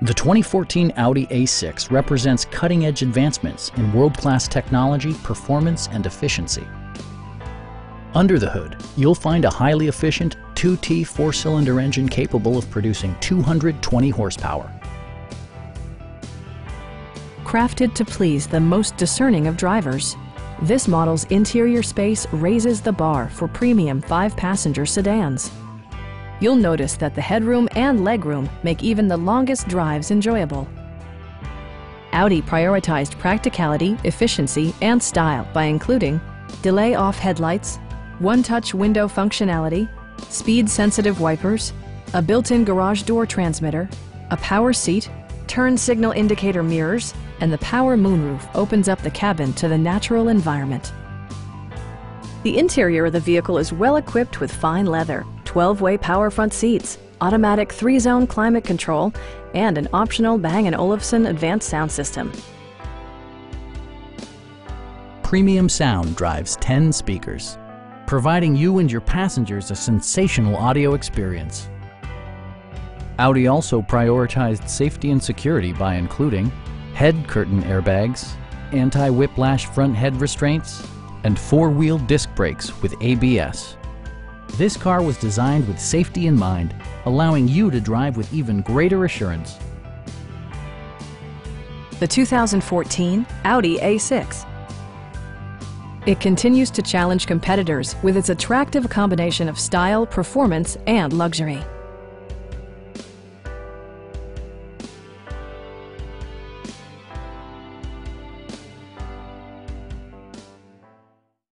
The 2014 Audi A6 represents cutting-edge advancements in world-class technology, performance, and efficiency. Under the hood, you'll find a highly efficient 2T four-cylinder engine capable of producing 220 horsepower. Crafted to please the most discerning of drivers, this model's interior space raises the bar for premium 5-passenger sedans. You'll notice that the headroom and legroom make even the longest drives enjoyable. Audi prioritized practicality, efficiency, and style by including delay-off headlights, one-touch window functionality, speed-sensitive wipers, a built-in garage door transmitter, a power seat, turn signal indicator mirrors, and the power moonroof opens up the cabin to the natural environment. The interior of the vehicle is well equipped with fine leather, 12-way power front seats, automatic 3-zone climate control, and an optional Bang & Olufsen advanced sound system. Premium sound drives 10 speakers, providing you and your passengers a sensational audio experience. Audi also prioritized safety and security by including head curtain airbags, anti-whiplash front head restraints, and 4-wheel disc brakes with ABS. This car was designed with safety in mind, allowing you to drive with even greater assurance. The 2014 Audi A6. It continues to challenge competitors with its attractive combination of style, performance, and luxury.